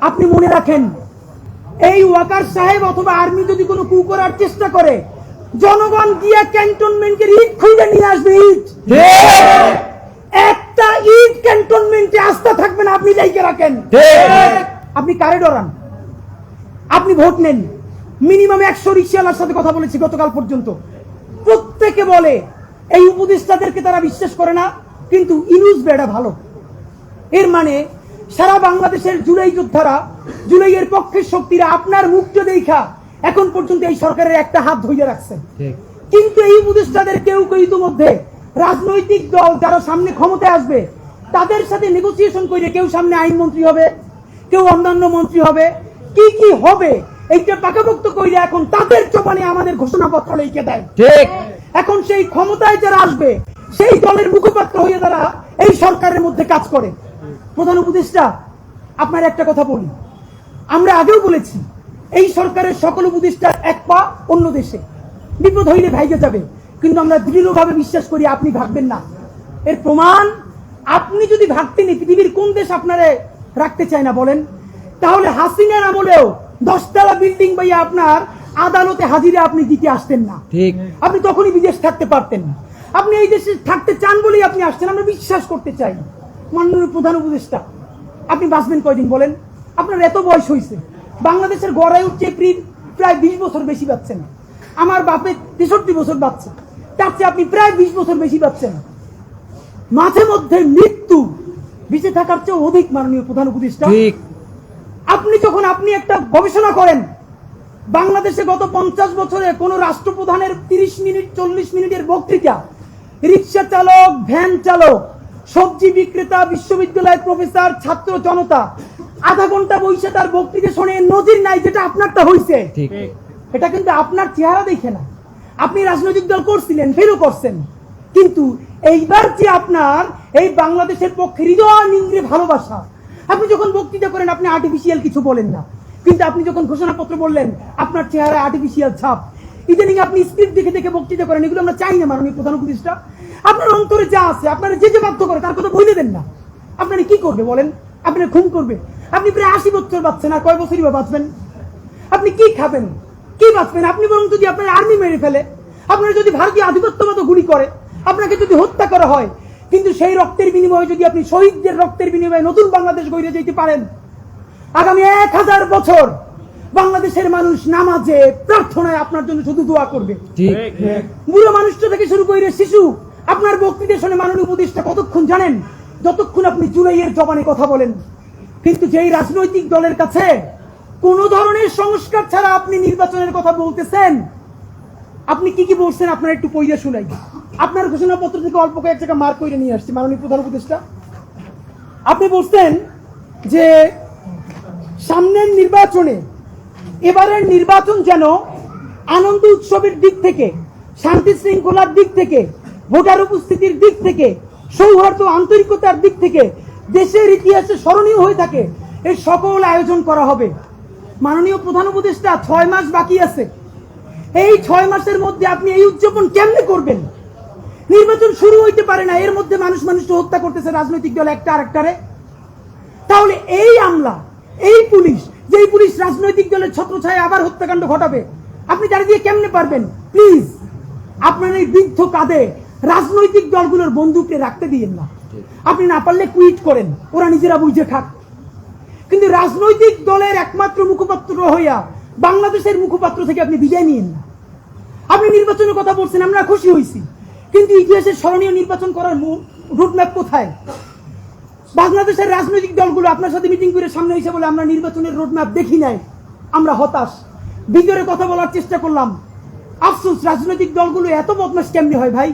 আপনি মনে রাখেন, এই ওয়াকার সাহেব অথবা আর্মি যদি কোনো কু করার চেষ্টা করে, জনগণ গিয়া ক্যান্টনমেন্টের ইট খুঁজে নিয়ে আসবে। ইট, একটা ইট ক্যান্টনমেন্টে আস্থা থাকবে না, আপনি যাইকে রাখেন। আপনি কারে ডরান? আপনি ভোট নেন। মিনিমাম 100 রিকশাওয়ালার সাথে কথা বলেছি গতকাল পর্যন্ত, প্রত্যেকে বলে এই উপদেষ্টাদেরকে তারা বিশ্বাস করে না, কিন্তু ইনুস বেড়া ভালো। এর মানে সারা বাংলাদেশের জুলাই যোদ্ধারা, জুলাইয়ের পক্ষের শক্তিরা আপনার মুখটা দেখা এখন পর্যন্ত এই সরকারের একটা হাত ধইয়া রাখছে। কিন্তু এই উপদেষ্টাদের কেউ কেউ ইতিমধ্যে রাজনৈতিক দল যারা সামনে ক্ষমতায় আসবে তাদের সাথে নেগোসিয়েশন করে কেউ সামনে আইনমন্ত্রী হবে, কেউ অন্যান্য মন্ত্রী হবে, কি কি হবে এইটা পাকাপোক্ত কইরা এখন তাদের জবানে আমাদের ঘোষণাপত্র লিখে দেয়। এখন সেই ক্ষমতায় যারা আসবে সেই দলের মুখপাত্র হয়ে তারা এই সরকারের মধ্যে কাজ করে। প্রধান উপদেষ্টা, আপনার একটা কথা বলি, আমরা আগেও বলেছি এই সরকারের সকল উপদেষ্টা এক পা অন্য দেশে, বিপদ হইলে ভাইগে যাবে, কিন্তু আমরা দৃঢ়ভাবে বিশ্বাস করি আপনি ভাগবেন না। এর প্রমাণ, আপনি যদি ভাগতেন পৃথিবীর কোন দেশ আপনারে রাখতে চায় না বলেন? তাহলে হাসিনার আমলেও 10 তলা বিল্ডিং বাইয়া আপনার আদালতে হাজিরা আপনি দিতে আসতেন না। আপনি তখনই বিদেশ থাকতে পারতেন। আপনি এই দেশে থাকতে চান বলেই আপনি আসছেন, আমরা বিশ্বাস করতে চাই। মাননীয় প্রধান উপদেষ্টা, আপনি বাঁচবেন কয়দিন বলেন? আপনার এত বয়স হয়েছে, বাংলাদেশের গড়ায় উঠছে প্রায় 20 বছর বেশি পাচ্ছেন। আমার বাপে 63 বছর বাচ্চা, তার চেয়ে আপনি প্রায় 20 বছর বেশি পাচ্ছেন। মাঝে মধ্যে মৃত্যু বেঁচে থাকার চেয়ে অধিক। মাননীয় প্রধান উপদেষ্টা, আপনি যখন আপনি একটা গবেষণা করেন, বাংলাদেশে গত 50 বছরে কোন রাষ্ট্রপ্রধানের 30 মিনিট 40 মিনিটের বক্তৃতা রিক্সা চালক, ভ্যান চালক, সবজি বিক্রেতা, বিশ্ববিদ্যালয়ের প্রফেসর, ছাত্র জনতা আধা ঘন্টা বসে তার বক্তৃতা শুনে নজির নাই, যেটা আপনারটা হয়েছে। এটা কিন্তু আপনার চেহারা দেখে না। আপনি রাজনৈতিক দল করছিলেন, ফেরও করছেন, কিন্তু এইবার যে আপনার এই বাংলাদেশের পক্ষে হৃদয় নিংড়ে ভালোবাসা, আপনি যখন বক্তৃতা করেন আপনি আর্টিফিশিয়াল কিছু বলেন না, কিন্তু আপনি যখন ঘোষণাপত্র বললেন আপনার চেহারা আর্টিফিশিয়াল ছাপ। ইদানিং আপনি স্ক্রিপ্ট দেখে দেখে বক্তৃতা করেন, এগুলো আমরা চাই না। মাননীয় প্রধান উপদেষ্টা, আপনার অন্তরে যা আছে, আপনারা যে বাধ্য করে তার কথা বলে দেন না। আপনারা কি করবে বলেন? আপনারা খুন করবে? আপনি প্রায় 80 বছর বাঁচছেন, আর কয় বছরই বা বাঁচবেন? আপনি কি খাবেন, কি বাঁচবেন? আপনি বরং যদি আপনার আর্মি মেরে ফেলে, আপনারা যদি ভারতীয় আধিপত্যবাদ গুলি করে, আপনাকে যদি হত্যা করা হয়, কিন্তু সেই রক্তের বিনিময়ে যদি আপনি শহীদদের রক্তের বিনিময়ে নতুন বাংলাদেশ গড়ে যেতে পারেন, আগামী 1000 বছর বাংলাদেশের মানুষ নামাজে প্রার্থনায় আপনার জন্য শুধু দোয়া করবে। বুড়ো মানুষটা থেকে শুরু করে শিশু আপনার বক্তৃতা শুনে মাননীয় উপদেষ্টা কতক্ষণ জানেন? যতক্ষণ আপনি জুলাইয়ের জবানে কথা বলেন। কিন্তু যেই রাজনৈতিক দলের কাছে কোন ধরনের সংস্কার ছাড়া আপনি নির্বাচনের কথা বলতেছেন, আপনি কি কি বলছেন আপনারা একটু পয়লা শুনাই। আপনার ঘোষণাপত্র থেকে অল্প কয়েক টাকা মার্ক করে নিয়ে আসছি মাননীয় প্রধান উপদেষ্টা। আপনি বলছেন যে সামনের নির্বাচনে, এবারের নির্বাচন যেন আনন্দ উৎসবের দিক থেকে, শান্তি শৃঙ্খলার দিক থেকে, ভোটার উপস্থিতির দিক থেকে, সৌহার্দ্য আন্তরিকতার দিক থেকে দেশের ইতিহাসে স্মরণীয় হয়ে থাকে, এই সকল আয়োজন করা হবে। মাননীয় প্রধান উপদেষ্টা, 6 মাস বাকি আছে। এই 6 মাসের মধ্যে আপনি এই উদযাপন কেমনে করবেন? নির্বাচন শুরু হইতে পারে না, এর মধ্যে মানুষকে হত্যা করতেছে রাজনৈতিক দল একটা আরেকটারে। তাহলে এই আমলা, এই পুলিশ, যেই পুলিশ রাজনৈতিক দলের ছত্রছায়া আবার হত্যাকাণ্ড ঘটাবে, আপনি তারা দিয়ে কেমনে পারবেন? প্লিজ আপনার এই বৃদ্ধ কাঁধে রাজনৈতিক দলগুলোর বন্দুককে রাখতে দিয়েন না। আপনি না পারলে কুইট করেন, ওরা নিজেরা বুঝে খাক। কিন্তু রাজনৈতিক দলের একমাত্র মুখপাত্র হইয়া বাংলাদেশের মুখপাত্র থেকে আপনি বিদায় নিয়েন না। আপনি নির্বাচনের কথা বলছেন, আমরা খুশি হয়েছি, কিন্তু ইতিহাসের স্মরণীয় নির্বাচন করার রুটম্যাপ কোথায়? বাংলাদেশের রাজনৈতিক দলগুলো আপনার সাথে মিটিং করে সামনে এসে বলে আমরা নির্বাচনের রোডম্যাপ দেখি নাই, আমরা হতাশ। ভিতরে কথা বলার চেষ্টা করলাম, আফসোস রাজনৈতিক দলগুলো এত বদমাশ কেমনি হয় ভাই?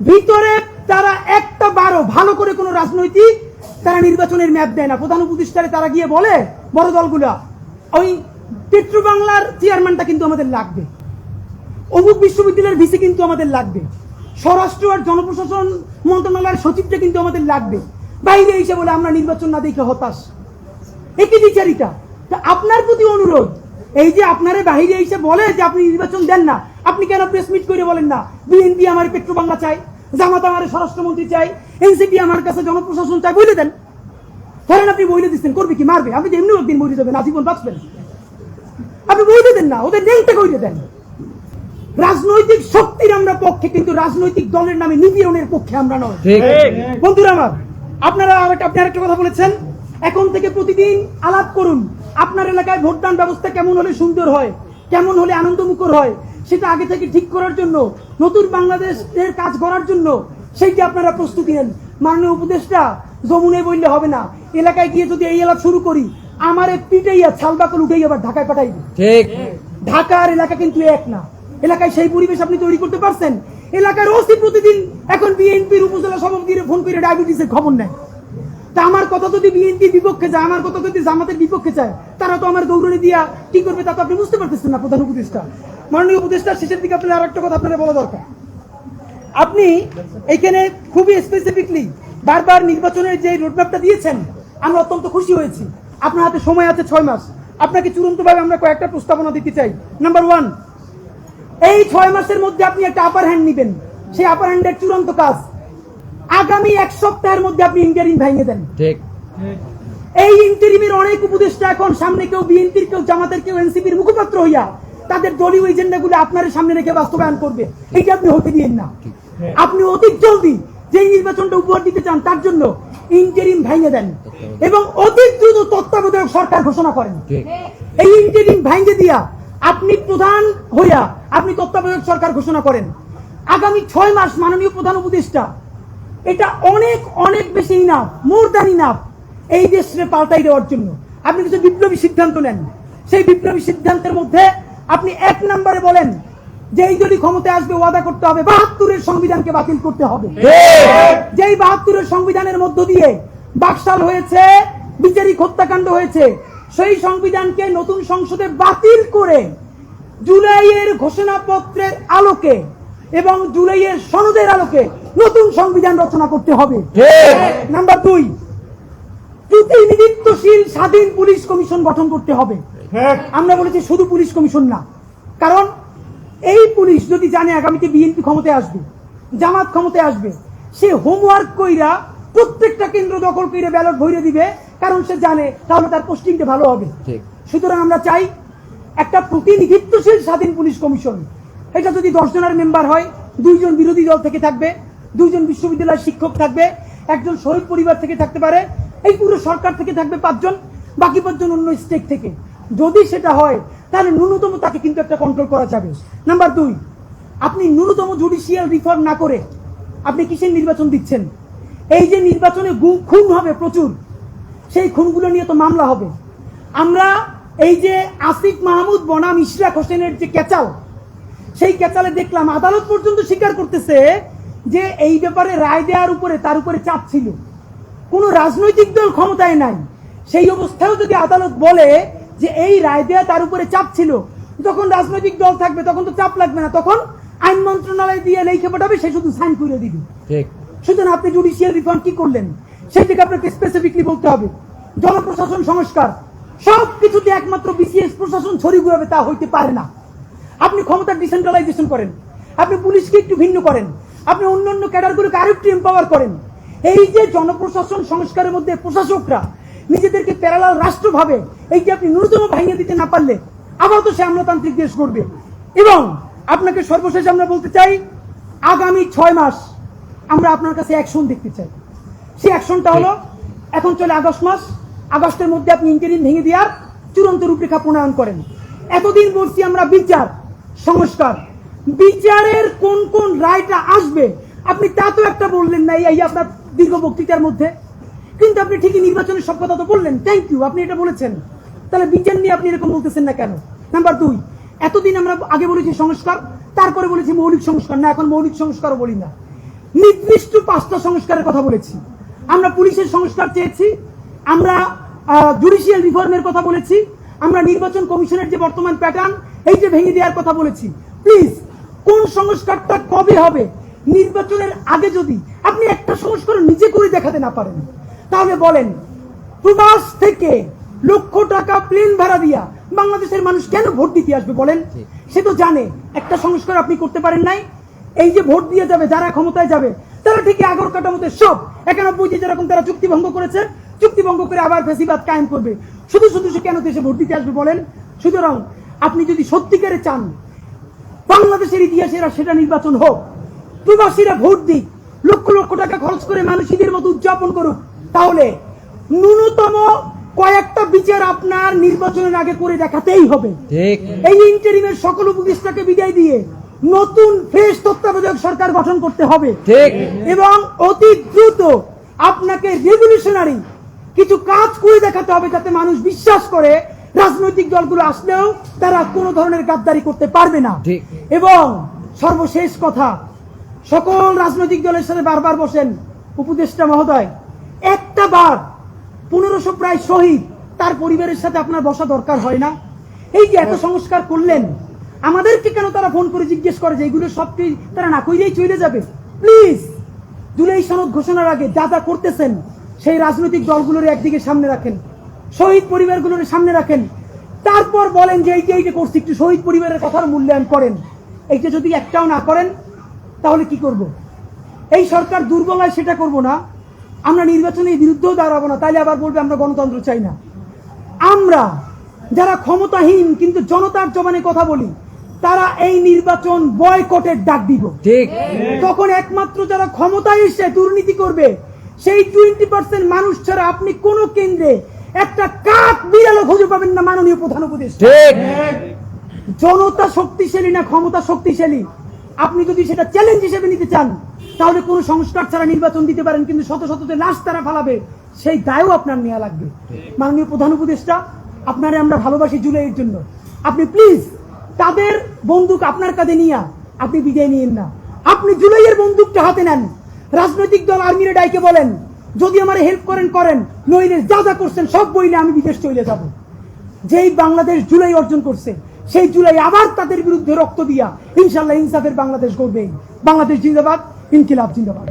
ভিতরে তারা একটা বারো ভালো করে কোনো রাজনৈতিক তারা নির্বাচনের ম্যাপ দেয় না। প্রধান উপদেষ্টারে তারা গিয়ে বলে বড় দলগুলা, ওই পেট্রো বাংলার চেয়ারম্যানটা কিন্তু আমাদের লাগবে, অমুক বিশ্ববিদ্যালয়ের ভিসি কিন্তু আমাদের লাগবে, স্বরাষ্ট্র আর জনপ্রশাসন মন্ত্রণালয়ের সচিবটা কিন্তু আমাদের লাগবে। বাইরে এসে বলে আমরা নির্বাচন না দেখে হতাশ। একই বিচারিতা। আপনার প্রতি অনুরোধ, এই যে আপনারা বাহিরে এসে বলে যে আপনি নির্বাচন দেন না, আপনি কেন প্রেস মিট করে বলেন না বিএনপি আমার পেট্রো বাংলা চাই, জামাত আমার স্বরাষ্ট্রমন্ত্রী চাই, এনসিপি আমার কাছে জনপ্রশাসন চাই, বলে দেন। ধরেন আপনি বইলে দিচ্ছেন, করবে কি? মারবে। আপনি এমনি একদিন বইলে দেবেন, আজীবন বাঁচবেন। আপনি বইলে দেন না, ওদের নেংটা কইলে দেন। রাজনৈতিক শক্তির আমরা পক্ষে, কিন্তু রাজনৈতিক দলের নামে নিপীড়নের পক্ষে আমরা নয়। বন্ধুরা আমার, আপনারা আপনি আরেকটা কথা বলেছেন, এখন থেকে প্রতিদিন আলাপ করুন আপনার এলাকায় ভোটদান ব্যবস্থা কেমন হলে সুন্দর হয়, কেমন হলে আনন্দমুখর হয়, সেটা আগে থেকে ঠিক করার জন্য, নতুন বাংলাদেশের কাজ করার জন্য সেইটা আপনারা প্রস্তুতি নেন। মাননীয় উপদেষ্টা, যমুনে বললে হবে না, এলাকায় গিয়ে যদি এই এলাকা শুরু করি, আমার পিটাইয়া ছালবাকল উঠেই আবার ঢাকায় পাঠাইবে। ঠিক, ঢাকার এলাকা কিন্তু এক না। এলাকায় সেই পরিবেশ আপনি তৈরি করতে পারছেন? এলাকার ওসি প্রতিদিন এখন বিএনপির উপজেলা সভাপতির ফোন করে ডায়াবেটিসের খবর নেয়। তা আমার কথা যদি বিএনপির বিপক্ষে যায়, আমার কথা যদি জামাতের বিপক্ষে যায়, তারা তো আমার দৌড়নি দিয়া কি করবে তা তো আপনি বুঝতে পারতেছেন না। প্রধান উপদেষ্টা, মাননীয় উপদেষ্টা, শেষের দিকে আপনার আর একটা কথা আপনারা বলা দরকার। আপনি এখানে খুবই স্পেসিফিকলি বারবার নির্বাচনের যে রোডম্যাপটা দিয়েছেন, আমরা অত্যন্ত খুশি হয়েছি। আপনার হাতে সময় আছে 6 মাস। আপনাকে চূড়ান্তভাবে আমরা কয়েকটা প্রস্তাবনা দিতে চাই। নাম্বার 1, এই 6 মাসের মধ্যে আপনি একটা আপার হ্যান্ড নিবেন। সেই আপার হ্যান্ডের চূড়ান্ত কাজ আগামী 1 সপ্তাহের মধ্যে আপনি ইন্টারিম ভেঙে দেন। ঠিক, এই ইন্টারিমের অনেক উপদেষ্টা এখন সামনে কেউ বিএনপির, কেউ জামাতের, কেউ এনসিপির মুখপাত্র হইয়া তাদের দলীয় এজেন্ডাগুলো আপনার সামনে রেখে বাস্তবায়ন করবে। এইটা আপনি হতে দিয়েন না। আপনি অতি জলদি যে নির্বাচনটা উপহার দিতে চান তার জন্য ইন্টারিম ভেঙে দেন এবং অতি দ্রুত তত্ত্বাবধায়ক সরকার ঘোষণা করেন। এই ইন্টারিম ভেঙে দিয়া আপনি প্রধান হইয়া আপনি তত্ত্বাবধায়ক সরকার ঘোষণা করেন। আগামী 6 মাস মাননীয় প্রধান উপদেষ্টা, এটা অনেক অনেক বেশি ইনাফ, মোর দ্যান ইনাফ এই দেশে পাল্টাই দেওয়ার জন্য। আপনি কিছু বিপ্লবী সিদ্ধান্ত নেন। সেই বিপ্লবী সিদ্ধান্তের মধ্যে আপনি 1 নম্বরে বলেন যে এই দলই ক্ষমতায় আসবে ওয়াদা করতে হবে 72-এর সংবিধানকে বাতিল করতে হবে। যেই 72-এর সংবিধানের মধ্য দিয়ে বাকশাল হয়েছে, বিচারিক হত্যাকাণ্ড হয়েছে, সেই সংবিধানকে নতুন সংসদে বাতিল করে জুলাইয়ের ঘোষণাপত্রের আলোকে এবং জুলাইয়ের সনদের আলোকে নতুন সংবিধান রচনা করতে হবে। নাম্বার 2, প্রতিনিধিত্বশীল স্বাধীন পুলিশ কমিশন গঠন করতে হবে। আমরা বলেছি শুধু পুলিশ কমিশন না, কারণ এই পুলিশ যদি জানে আগামীতে বিএনপি ক্ষমতায় আসবে, জামাত ক্ষমতায় আসবে, সে হোমওয়ার্ক কইরা প্রত্যেকটা কেন্দ্র দখল করে ব্যালট ভরে দিবে, কারণ সে জানে তাহলে তার পোস্টিংটা ভালো হবে। সুতরাং আমরা চাই একটা প্রতিনিধিত্বশীল স্বাধীন পুলিশ কমিশন। এটা যদি 10 জনের মেম্বার হয়, 2 জন বিরোধী দল থেকে থাকবে, 2 জন বিশ্ববিদ্যালয়ের শিক্ষক থাকবে, 1 জন শহীদ পরিবার থেকে থাকতে পারে, এই পুরো সরকার থেকে থাকবে 5 জন, বাকি 5 জন অন্য স্টেট থেকে। যদি সেটা হয় তাহলে ন্যূনতম তাকে কিন্তু একটা কন্ট্রোল করা যাবে। নাম্বার 2, আপনি ন্যূনতম জুডিশিয়াল রিফর্ম না করে আপনি কিসের নির্বাচন দিচ্ছেন? এই যে নির্বাচনে খুন হবে প্রচুর, সেই খুনগুলো নিয়ে তো মামলা হবে। আমরা এই যে আসিফ মাহমুদ বনাম ইশরাক হোসেনের যে ক্যাচাল, সেই কেচালে দেখলাম আদালত পর্যন্ত স্বীকার করতেছে যে এই ব্যাপারে রায় দেওয়ার উপরে তার উপরে চাপ ছিল, কোন রাজনৈতিক দল ক্ষমতায় নাই। সেই অবস্থায়ও যদি আদালত বলে যে এই রায় দেওয়া তার উপরে চাপ ছিল, যখন রাজনৈতিক দল থাকবে তখন তো চাপ লাগবে না, তখন আইন মন্ত্রণালয় দিয়ে লিখে পাঠাবে, সে শুধু সাইন করে দিবে। সুতরাং আপনি জুডিশিয়াল রিফর্ম কি করলেন সেই থেকে আপনাকে স্পেসিফিকলি বলতে হবে। জনপ্রশাসন সংস্কার সবকিছুতে একমাত্র বিসিএস প্রশাসন ছড়ি ঘুরাবে তা হইতে পারে না। আপনি ক্ষমতার ডিসেন্ট্রালাইজেশন করেন, আপনি পুলিশকে একটু ভিন্ন করেন, আপনি অন্যান্য ক্যাডারগুলোকে আরেকটু এম্পাওয়ার করেন। এই যে জনপ্রশাসন সংস্কারের মধ্যে প্রশাসকরা নিজেদেরকে প্যারালাল রাষ্ট্র ভাবে, এই যে আপনি ন্যূনতম ভাঙিয়ে দিতে না পারলে আবার তো সে আমলাতান্ত্রিক দেশ করবে। এবং আপনাকে সর্বশেষ আমরা বলতে চাই, আগামী 6 মাস আমরা আপনার কাছে অ্যাকশন দেখতে চাই। সেই অ্যাকশনটা হলো, এখন চলে আগস্ট মাস, আগস্টের মধ্যে আপনি ইন্টারিম ভেঙে দেওয়ার চূড়ান্ত রূপরেখা প্রণয়ন করেন। এতদিন বলছি আমরা বিচার সংস্কার, বিচারের কোন কোন রায়টা আসবে আপনি তা তো একটা বললেন না এই আপনার দীর্ঘ বক্তৃতার মধ্যে, কিন্তু আপনি ঠিকই নির্বাচনের সব কথা তো বললেন, থ্যাংক ইউ, আপনি এটা বলেছেন। তাহলে বিচার নিয়ে আপনি এরকম বলতেছেন না কেন? নাম্বার 2, এতদিন আমরা আগে বলেছি সংস্কার, তারপরে বলেছি মৌলিক সংস্কার, না এখন মৌলিক সংস্কারও বলি না, নির্দিষ্ট 5টা সংস্কারের কথা বলেছি। আমরা পুলিশের সংস্কার চেয়েছি, আমরা জুডিশিয়াল রিফর্মের কথা বলেছি, আমরা নির্বাচন কমিশনের যে বর্তমান প্যাটার্ন এই যে ভেঙে দেওয়ার কথা বলেছি। প্লিজ কোন সংস্কারটা কবে হবে? নির্বাচনের আগে যদি আপনি একটা সংস্কার নিজে করে দেখাতে না পারেন, তাহলে বলেন প্রবাস থেকে লক্ষ টাকা প্লেন ভাড়া দিয়া বাংলাদেশের মানুষ কেন ভোট দিতে আসবে বলেন? সে তো জানে একটা সংস্কার আপনি করতে পারেন নাই। এই যে ভোট দিয়ে যাবে যারা ক্ষমতায় যাবে তারা ঠিকই আগর কাটার মধ্যে সব 91 যেরকম তারা চুক্তি ভঙ্গ করেছে, চুক্তি ভঙ্গ করে আবার ফ্যাসিবাদ কায়েম করবে। শুধু শুধু সে কেন দেশে ভোট দিতে আসবে বলেন? সুতরাং আপনি যদি সত্যিকারে চান বাংলাদেশের ইতিহাসের সেটা নির্বাচন হোক, প্রবাসীরা ভোট দিক, লক্ষ লক্ষ টাকা খরচ করে মানুষ ঈদের মতো উদযাপন করুক, তাহলে ন্যূনতম কয়েকটা বিচার আপনার নির্বাচনের আগে করে দেখাতেই হবে। এই ইন্টারিমের সকল উপদেষ্টাকে বিদায় দিয়ে নতুন ফ্রেশ তত্ত্বাবধায়ক সরকার গঠন করতে হবে এবং অতি দ্রুত আপনাকে রেভলিউশনারি কিছু কাজ করে দেখাতে হবে, যাতে মানুষ বিশ্বাস করে রাজনৈতিক দলগুলো আসলেও তারা কোনো ধরনের গাদ্দারি করতে পারবে না। এবং সর্বশেষ কথা, সকল রাজনৈতিক দলের সাথে বারবার বসেন উপদেষ্টা মহোদয়, একটা বার 1500 প্রায় শহীদ তার পরিবারের সাথে আপনার বসা দরকার হয় না? এই যে এত সংস্কার করলেন, আমাদেরকে কেন তারা ফোন করে জিজ্ঞেস করে যে এগুলো সবটি তারা না কইলেই চলে যাবে? প্লিজ জুলাই সনদ ঘোষণার আগে যা যা করতেছেন সেই রাজনৈতিক দলগুলোর একদিকে সামনে রাখেন, শহীদ পরিবারগুলোর সামনে রাখেন, তারপর বলেন যে এইটা করছি, একটু শহীদ পরিবারের কথার মূল্যায়ন করেন। এইটা যদি একটাও না করেন তাহলে কি করব? এই সরকার দুর্বল হয় সেটা করব না, আমরা নির্বাচনের বিরুদ্ধেও দাঁড়াবো না, তাইলে আবার বলবে আমরা গণতন্ত্র চাই না। আমরা যারা ক্ষমতাহীন কিন্তু জনতার জবানে কথা বলি, তারা এই নির্বাচন বয়কটের ডাক দিব। তখন একমাত্র যারা ক্ষমতায় এসে দুর্নীতি করবে সেই 20% মানুষ ছাড়া আপনি কোন কেন্দ্রে একটা কাক বিড়ালও খুঁজে পাবেন না। মাননীয় প্রধান উপদেষ্টা, জনতা শক্তিশালী না ক্ষমতা শক্তিশালী, আপনি যদি সেটা চ্যালেঞ্জ হিসেবে নিতে চান তাহলে কোন সংস্কার ছাড়া নির্বাচন দিতে পারেন, কিন্তু শত শত লাশ তারা ফালাবে সেই দায়ও আপনার নেওয়া লাগবে। মাননীয় প্রধান উপদেষ্টা, আপনারে আমরা ভালোবাসি জুলাইয়ের জন্য, আপনি প্লিজ তাদের বন্দুক আপনার কাঁধে নিয়ে আপনি বিদায় নিয়েন না, আপনি জুলাইয়ের বন্দুকটা হাতে নেন। রাজনৈতিক দল আর্মিরে ডাইকে বলেন যদি আমার হেল্প করেন করেন, নইলে যা যা করছেন সব বইলে আমি বিদেশ চলে যাব। যেই বাংলাদেশ জুলাই অর্জন করছে সেই জুলাই আবার তাদের বিরুদ্ধে রক্ত দিয়া ইনশাল্লাহ ইনসাফের বাংলাদেশ গড়বে। বাংলাদেশ জিন্দাবাদ, ইনকিলাব জিন্দাবাদ।